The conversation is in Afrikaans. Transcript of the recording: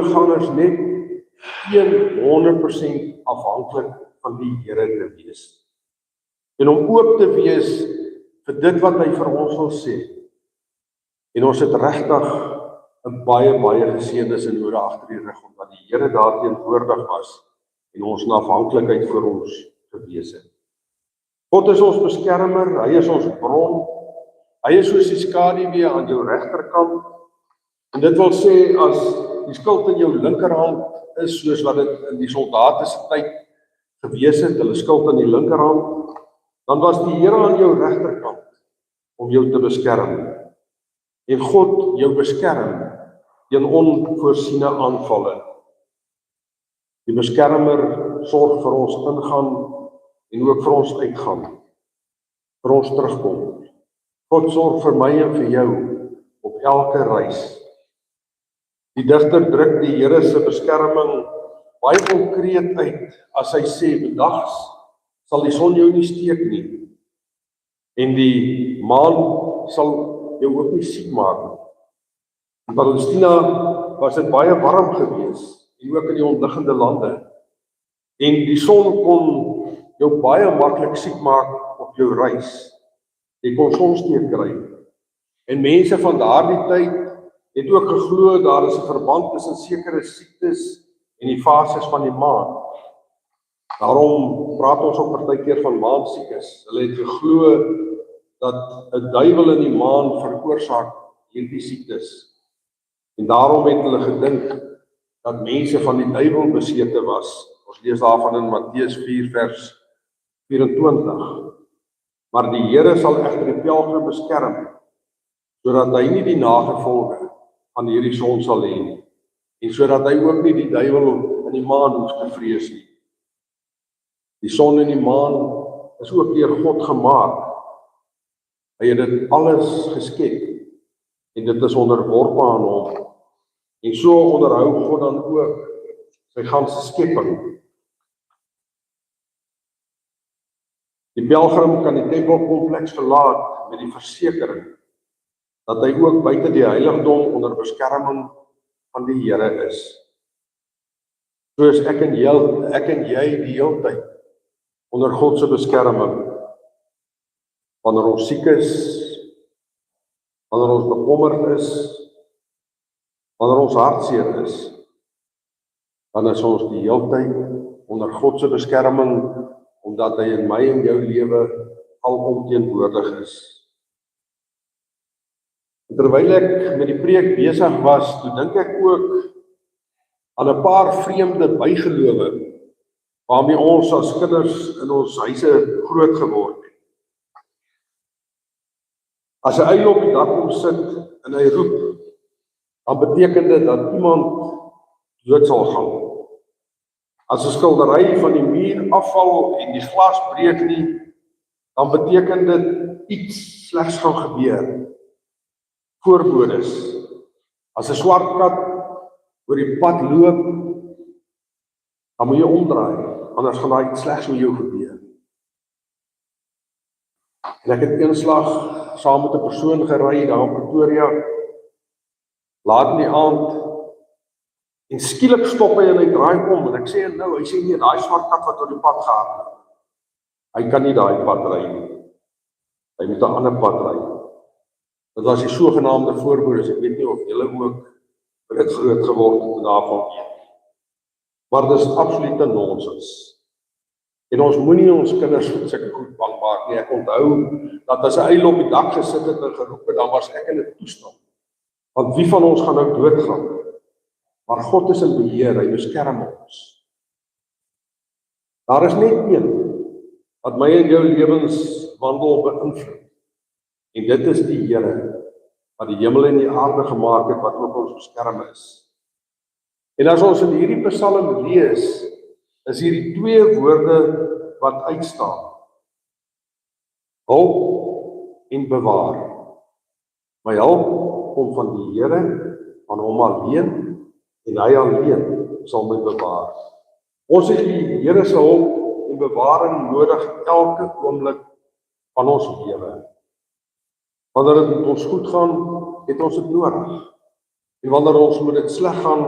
gelooggangers net 100% afhanklik van die Here te wees. En om oop te wees vir dit wat hy vir ons wil sê. En ons het regtig 'n baie geseëndes en nodig agter die rug, omdat die Here daar teenwoordig was en ons in afhanklikheid vir ons gewees het. God is ons beskermer, hy is ons bron, hy is soos die skaduwee aan jou regterkant, en dit wil sê, as die skild in jou linkerhand is, soos wat dit in die soldate se tyd gewees het, hulle skild in die linkerhand, dan was die Here aan jou regterkant om jou te beskerm. En God jou beskerm teen onvoorsiene aanvalle. Die beskermer sorg vir ons ingaan en ook vir ons uitgaan, vir ons terugkom. God sorg vir my en vir jou op elke reis. Die digter druk die Here se beskerming baie konkreet uit as hy sê, bedags sal die son jou nie steek nie, en die maan sal jou ook nie siek maak nie. In Palestina was dit baie warm gewees, en ook in die omliggende lande, en die son kon jou baie maklik siek maak op jou reis. Jy kon sonsteek kry. En mense van daardie tyd het ook geglo daar is 'n verband tussen sekere siektes en die fases van die maan. Daarom praat ons ook partykeer van maansiekes. Hulle het geglo dat 'n duiwel in die maan veroorsaak hierdie siektes. En daarom het hulle gedink dat mense van die duiwel besete was. Ons lees daarvan in Matteus 4 vers 24. Maar die Here sal egter die pelgrim beskerm, sodat hy nie die nagevolge van hierdie son sal hê nie, en sodat hy ook nie die duiwel in die maan hoef te vrees nie. Die son en die maan is ook deur God gemaak. Hy het dit alles geskep, en dit is onderworpe aan hom. En so onderhou God dan ook sy ganse skepping. Die pelgrim kan die tempelkompleks verlaat met die versekering dat hy ook buite die heiligdom onder beskerming van die Here is. Soos ek en jy die hele tyd onder God se beskerming. Wanneer ons siek is, wanneer ons bekommerd is, wanneer ons hartseer is, dan is ons die hele tyd onder God se beskerming, omdat hy in my en jou lewe alom teenwoordig is. Terwyl ek met die preek besig was, toe dink ek ook aan 'n paar vreemde bygelowe waarmee ons as kinders in ons huise groot geword het. As 'n uil op die dak kom sit en hy roep, dan beteken dit dat iemand dood sal gaan. As 'n skildery van die muur afval en die glas breek nie, dan beteken dit iets slegs gaan gebeur. Voorbodes. As 'n swart kat oor die pad loop, dan moet jy omdraai, anders gaan daar iets slegs met jou gebeur. En ek het eenslag saam met 'n persoon gery daar in Pretoria, laat in die aand, en skielik stop hy en hy draai om, en ek sê nou, hy sê nee, daai swart kat wat oor die pad gaan, hy kan nie daai pad ry nie, hy moet 'n ander pad ry. Dit was die sogenaamde voorbodes, ek weet nie of julle ook dit groot geword het daarvan weet. Maar dis absolute nonsens. En ons moenie ons kinders vir sulke goed bang maak nie. Ek onthou dat as 'n uil op die dak gesit het en geroep het, dan was ek in 'n toestand. Want wie van ons gaan nou doodgaan? Maar God is in beheer, hy beskerm ons. Daar is net een wat my en jou lewenswandel beïnvloed. En dit is die Here, wat die hemel en die aarde gemaak het, wat ook ons beskerm is. En as ons in hierdie Psalm lees, is hierdie twee woorde wat uitstaan. Hulp en bewaar. My hulp kom van die Here, van hom alleen, en hy alleen sal my bewaar. Ons het die Here se hulp en bewaring nodig elke oomblik van ons lewe. Wanneer dit met ons goed gaan, het ons dit nodig. En wanneer ons met dit sleg gaan,